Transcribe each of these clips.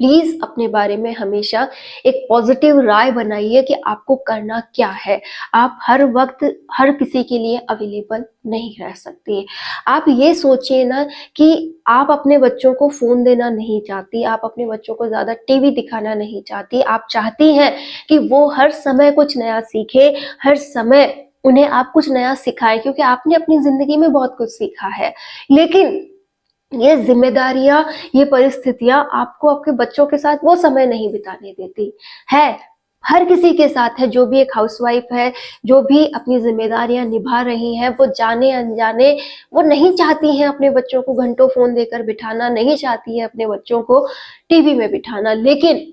Please अपने बारे में हमेशा एक पॉजिटिव राय बनाइए कि आपको करना क्या है। आप हर वक्त हर किसी के लिए अवेलेबल नहीं रह सकती। आप ये सोचिए ना कि आप अपने बच्चों को फोन देना नहीं चाहती, आप अपने बच्चों को ज्यादा टीवी दिखाना नहीं चाहती। आप चाहती हैं कि वो हर समय कुछ नया सीखे, हर समय उन्हें आप कुछ नया सिखाएं, क्योंकि आपने अपनी जिंदगी में बहुत कुछ सीखा है। लेकिन ये जिम्मेदारियां, ये परिस्थितियां आपको आपके बच्चों के साथ वो समय नहीं बिताने देती है। हर किसी के साथ है, जो भी एक हाउसवाइफ है, जो भी अपनी जिम्मेदारियां निभा रही हैं, वो जाने अनजाने वो नहीं चाहती हैं अपने बच्चों को घंटों फोन देकर बिठाना, नहीं चाहती है अपने बच्चों को टीवी में बिठाना, लेकिन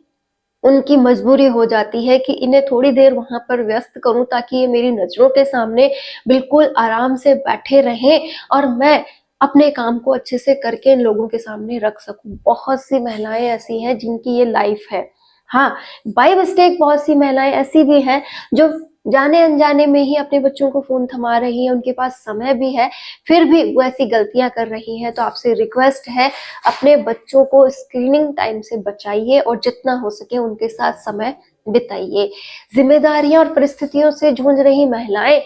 उनकी मजबूरी हो जाती है कि इन्हें थोड़ी देर वहां पर व्यस्त करूं ताकि ये मेरी नजरों के सामने बिल्कुल आराम से बैठे रहें और मैं अपने काम को अच्छे से करके इन लोगों के सामने रख सकूं। बहुत सी महिलाएं ऐसी हैं जिनकी ये लाइफ है। हाँ, बाय मिस्टेक बहुत सी महिलाएं ऐसी भी हैं जो जाने अनजाने में ही अपने बच्चों को फोन थमा रही हैं, उनके पास समय भी है, फिर भी वो ऐसी गलतियां कर रही हैं। तो आपसे रिक्वेस्ट है, अपने बच्चों को स्क्रीनिंग टाइम से बचाइए और जितना हो सके उनके साथ समय बिताइए। जिम्मेदारियां और परिस्थितियों से जूझ रही महिलाएं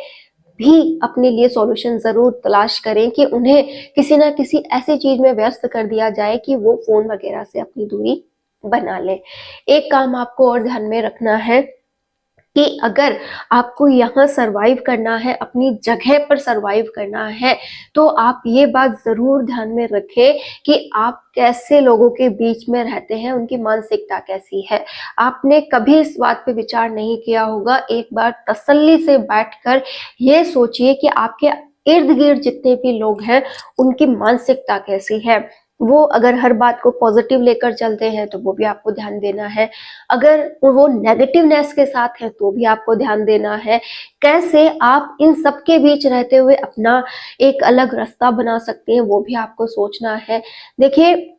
भी अपने लिए सॉल्यूशन जरूर तलाश करें कि उन्हें किसी ना किसी ऐसी चीज में व्यस्त कर दिया जाए कि वो फोन वगैरह से अपनी दूरी बना ले। एक काम आपको और ध्यान में रखना है कि अगर आपको यहाँ सरवाइव करना है, अपनी जगह पर सरवाइव करना है, तो आप ये बात जरूर ध्यान में रखें कि आप कैसे लोगों के बीच में रहते हैं, उनकी मानसिकता कैसी है। आपने कभी इस बात पे विचार नहीं किया होगा। एक बार तसल्ली से बैठकर ये सोचिए कि आपके इर्द गिर्द जितने भी लोग हैं उनकी मानसिकता कैसी है। वो अगर हर बात को पॉजिटिव लेकर चलते हैं तो वो भी आपको ध्यान देना है, अगर वो नेगेटिवनेस के साथ है तो भी आपको ध्यान देना है। कैसे आप इन सबके बीच रहते हुए अपना एक अलग रास्ता बना सकते हैं वो भी आपको सोचना है। देखिए,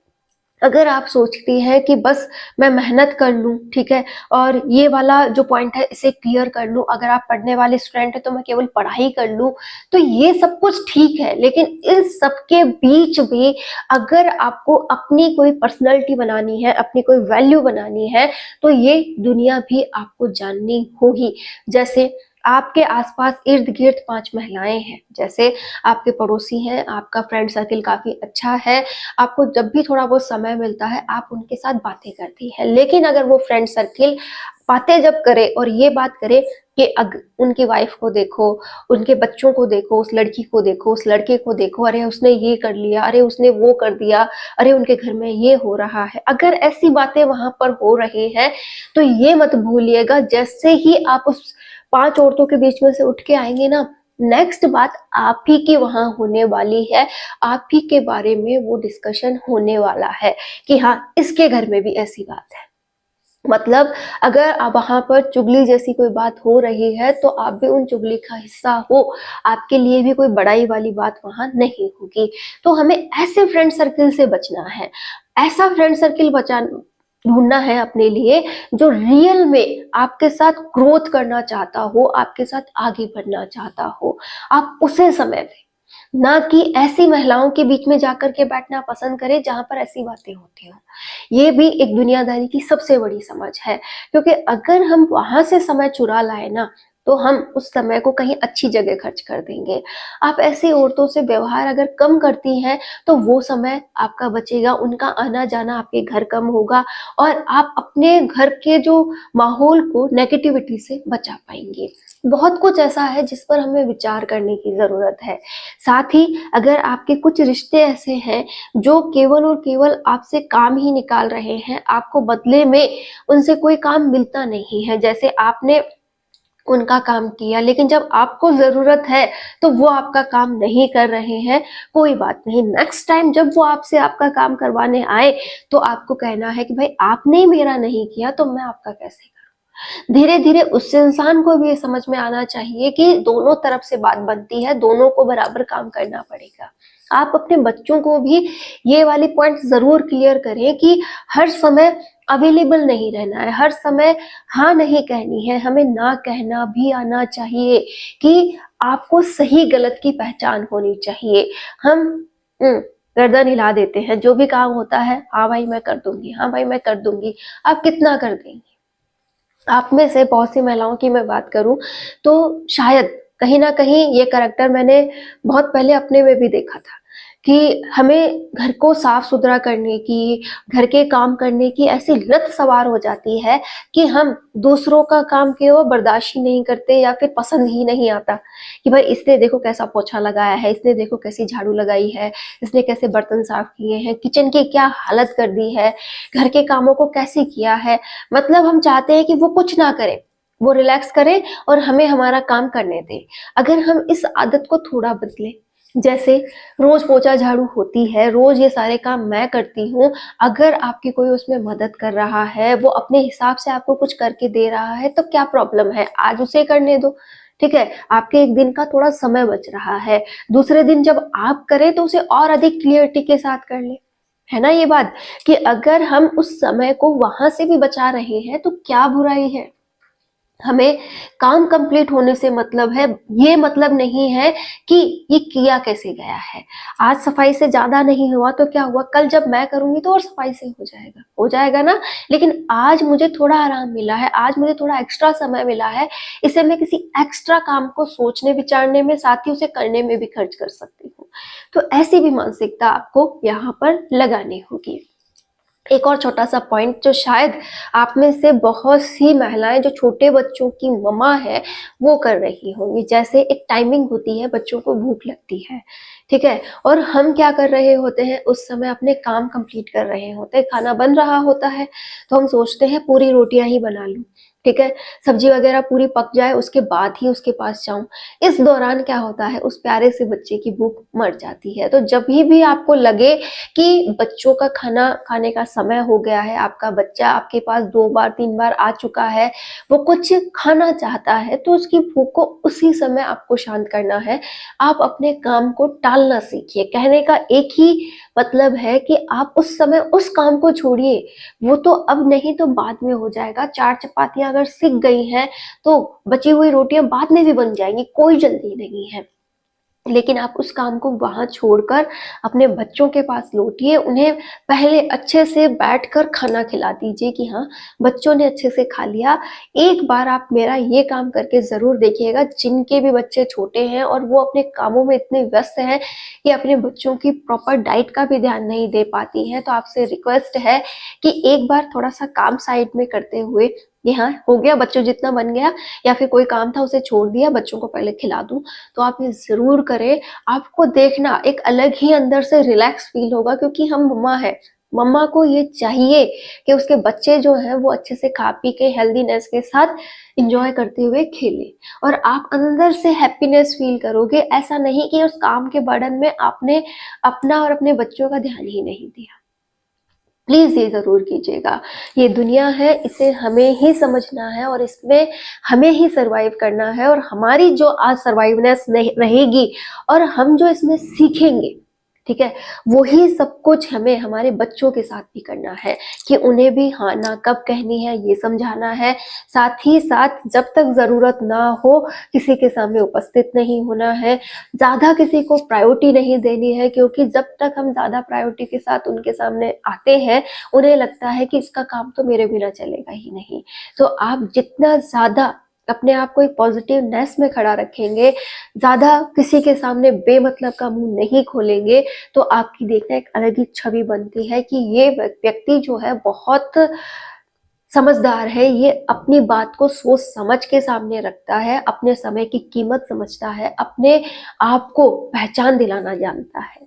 अगर आप सोचती हैं कि बस मैं मेहनत कर लूं, ठीक है, और ये वाला जो पॉइंट है इसे क्लियर कर लूं, अगर आप पढ़ने वाले स्टूडेंट है तो मैं केवल पढ़ाई कर लूं, तो ये सब कुछ ठीक है। लेकिन इन सब के बीच भी अगर आपको अपनी कोई पर्सनैलिटी बनानी है, अपनी कोई वैल्यू बनानी है, तो ये दुनिया भी आपको जाननी होगी। जैसे आपके आसपास इर्द गिर्द 5 महिलाएं हैं, जैसे आपके पड़ोसी हैं, आपका फ्रेंड सर्किल काफी अच्छा है, आपको जब भी थोड़ा बहुत समय मिलता है आप उनके साथ बातें करती हैं। लेकिन अगर वो फ्रेंड सर्किल बातें जब करे और ये बात करे कि उनकी वाइफ को देखो, उनके बच्चों को देखो, उस लड़की को देखो, उस लड़के को देखो, अरे उसने ये कर लिया, अरे उसने वो कर दिया, अरे उनके घर में ये हो रहा है, अगर ऐसी बातें वहां पर हो रही हैं तो ये मत भूलिएगा, जैसे ही आप उस 5 औरतों के बीच में से उठ के आएंगे ना, नेक्स्ट बात आप ही की वहां होने वाली है, आप ही के बारे में वो डिस्कशन होने वाला है कि हाँ इसके घर में भी ऐसी बात है। मतलब अगर आप वहां पर चुगली जैसी कोई बात हो रही है तो आप भी उन चुगली का हिस्सा हो, आपके लिए भी कोई बड़ाई वाली बात वहां नहीं होगी। तो हमें ऐसे फ्रेंड सर्किल से बचना है, ऐसा फ्रेंड सर्किल बचा ढूंढना है अपने लिए जो रियल में आपके साथ ग्रोथ करना चाहता हो, आपके साथ आगे बढ़ना चाहता हो। आप उसे समय दें, ना कि ऐसी महिलाओं के बीच में जाकर के बैठना पसंद करें जहां पर ऐसी बातें होती हो। ये भी एक दुनियादारी की सबसे बड़ी समझ है, क्योंकि अगर हम वहां से समय चुरा लाए ना तो हम उस समय को कहीं अच्छी जगह खर्च कर देंगे। आप ऐसी औरतों से व्यवहार अगर कम करती हैं तो वो समय आपका बचेगा, उनका आना जाना आपके घर कम होगा और आप अपने घर के जो माहौल को नेगेटिविटी से बचा पाएंगे। बहुत कुछ ऐसा है जिस पर हमें विचार करने की जरूरत है। साथ ही अगर आपके कुछ रिश्ते ऐसे हैं जो केवल और केवल आपसे काम ही निकाल रहे हैं, आपको बदले में उनसे कोई काम मिलता नहीं है, जैसे आपने उनका काम किया लेकिन जब आपको जरूरत है तो वो आपका काम नहीं कर रहे हैं, कोई बात नहीं, नेक्स्ट टाइम जब वो आपसे आपका काम करवाने आए तो आपको कहना है कि भाई आपने मेरा नहीं किया तो मैं आपका कैसे करूं। धीरे धीरे उस इंसान को भी ये समझ में आना चाहिए कि दोनों तरफ से बात बनती है, दोनों को बराबर काम करना पड़ेगा। आप अपने बच्चों को भी ये वाली पॉइंट जरूर क्लियर करें कि हर समय अवेलेबल नहीं रहना है, हर समय हाँ नहीं कहनी है, हमें ना कहना भी आना चाहिए कि आपको सही गलत की पहचान होनी चाहिए। हम गर्दन हिला देते हैं, जो भी काम होता है, हाँ भाई मैं कर दूंगी, हाँ भाई मैं कर दूंगी। आप कितना कर देंगे? आप में से बहुत सी महिलाओं की मैं बात करूं तो शायद कहीं ना कहीं ये करैक्टर मैंने बहुत पहले अपने में भी देखा था कि हमें घर को साफ सुथरा करने की, घर के काम करने की ऐसी लत सवार हो जाती है कि हम दूसरों का काम के वो बर्दाश्त ही नहीं करते या फिर पसंद ही नहीं आता कि भाई इसने देखो कैसा पोछा लगाया है, इसने देखो कैसी झाड़ू लगाई है, इसने कैसे बर्तन साफ किए हैं, किचन की क्या हालत कर दी है, घर के कामों को कैसे किया है। मतलब हम चाहते हैं कि वो कुछ ना करे, वो रिलैक्स करे और हमें हमारा काम करने दे। अगर हम इस आदत को थोड़ा बदले, जैसे रोज पोछा झाड़ू होती है, रोज ये सारे काम मैं करती हूँ, अगर आपकी कोई उसमें मदद कर रहा है, वो अपने हिसाब से आपको कुछ करके दे रहा है, तो क्या प्रॉब्लम है, आज उसे करने दो। ठीक है, आपके एक दिन का थोड़ा समय बच रहा है, दूसरे दिन जब आप करें तो उसे और अधिक क्लियरिटी के साथ कर ले। है ना ये बात कि अगर हम उस समय को वहां से भी बचा रहे हैं तो क्या बुराई है। हमें काम कंप्लीट होने से मतलब है, ये मतलब नहीं है कि ये किया कैसे गया है। आज सफाई से ज्यादा नहीं हुआ तो क्या हुआ, कल जब मैं करूंगी तो और सफाई से हो जाएगा ना। लेकिन आज मुझे थोड़ा आराम मिला है, आज मुझे थोड़ा एक्स्ट्रा समय मिला है, इसे मैं किसी एक्स्ट्रा काम को सोचने विचारने में, साथ ही उसे करने में भी खर्च कर सकती हूँ। तो ऐसी भी मानसिकता आपको यहाँ पर लगानी होगी। एक और छोटा सा पॉइंट जो शायद आप में से बहुत सी महिलाएं जो छोटे बच्चों की मम्मा है वो कर रही होंगी। जैसे एक टाइमिंग होती है, बच्चों को भूख लगती है, ठीक है, और हम क्या कर रहे होते हैं, उस समय अपने काम कंप्लीट कर रहे होते हैं, खाना बन रहा होता है, तो हम सोचते हैं पूरी रोटियां ही बना लूं, ठीक है, सब्जी वगैरह पूरी पक जाए उसके बाद ही उसके पास जाऊं। इस दौरान क्या होता है, उस प्यारे से बच्चे की भूख मर जाती है। तो जब भी आपको लगे कि बच्चों का खाना खाने का समय हो गया है, आपका बच्चा आपके पास 2 बार 3 बार आ चुका है, वो कुछ खाना चाहता है, तो उसकी भूख को उसी समय आपको शांत करना है। आप अपने काम को टालना सीखिए। कहने का एक ही मतलब है कि आप उस समय उस काम को छोड़िए, वो तो अब नहीं तो बाद में हो जाएगा। 4 चपातियां अगर सिक गई हैं तो बची हुई रोटियां बाद में भी बन जाएंगी, कोई जल्दी नहीं है। लेकिन आप उस काम को वहां छोड़कर अपने बच्चों के पास लौटिए, उन्हें पहले अच्छे से बैठकर खाना खिला दीजिए कि हाँ बच्चों ने अच्छे से खा लिया। एक बार आप मेरा ये काम करके जरूर देखिएगा, जिनके भी बच्चे छोटे हैं और वो अपने कामों में इतने व्यस्त हैं कि अपने बच्चों की प्रॉपर डाइट का भी ध्यान नहीं दे पाती हैं, तो आपसे रिक्वेस्ट है कि एक बार थोड़ा सा काम साइड में करते हुए, ये हाँ हो गया बच्चों जितना बन गया, या फिर कोई काम था उसे छोड़ दिया, बच्चों को पहले खिला दूं, तो आप ये जरूर करें। आपको देखना एक अलग ही अंदर से रिलैक्स फील होगा, क्योंकि हम मम्मा है, मम्मा को ये चाहिए कि उसके बच्चे जो हैं वो अच्छे से खा पी के हेल्दीनेस के साथ इंजॉय करते हुए खेले, और आप अंदर से हैप्पीनेस फील करोगे। ऐसा नहीं कि उस काम के बर्डन में आपने अपना और अपने बच्चों का ध्यान ही नहीं दिया। प्लीज ये जरूर कीजिएगा। ये दुनिया है, इसे हमें ही समझना है और इसमें हमें ही सरवाइव करना है, और हमारी जो आज सर्वाइवनेस रहेगी और हम जो इसमें सीखेंगे, ठीक है, वही सब कुछ हमें हमारे बच्चों के साथ भी करना है कि उन्हें भी हाँ ना कब कहनी है ये समझाना है। साथ ही साथ जब तक जरूरत ना हो किसी के सामने उपस्थित नहीं होना है, ज्यादा किसी को प्रायोरिटी नहीं देनी है, क्योंकि जब तक हम ज्यादा प्रायोरिटी के साथ उनके सामने आते हैं उन्हें लगता है कि इसका काम तो मेरे बिना चलेगा ही नहीं। तो आप जितना ज्यादा अपने आप को एक पॉजिटिवनेस में खड़ा रखेंगे, ज्यादा किसी के सामने बेमतलब का मुंह नहीं खोलेंगे, तो आपकी देखना एक अलग ही छवि बनती है कि ये व्यक्ति जो है बहुत समझदार है, ये अपनी बात को सोच समझ के सामने रखता है, अपने समय की कीमत समझता है, अपने आप को पहचान दिलाना जानता है।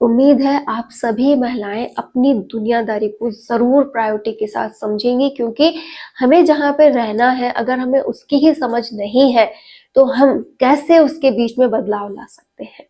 उम्मीद है आप सभी महिलाएं अपनी दुनियादारी को जरूर प्रायोरिटी के साथ समझेंगी, क्योंकि हमें जहाँ पे रहना है अगर हमें उसकी ही समझ नहीं है तो हम कैसे उसके बीच में बदलाव ला सकते हैं।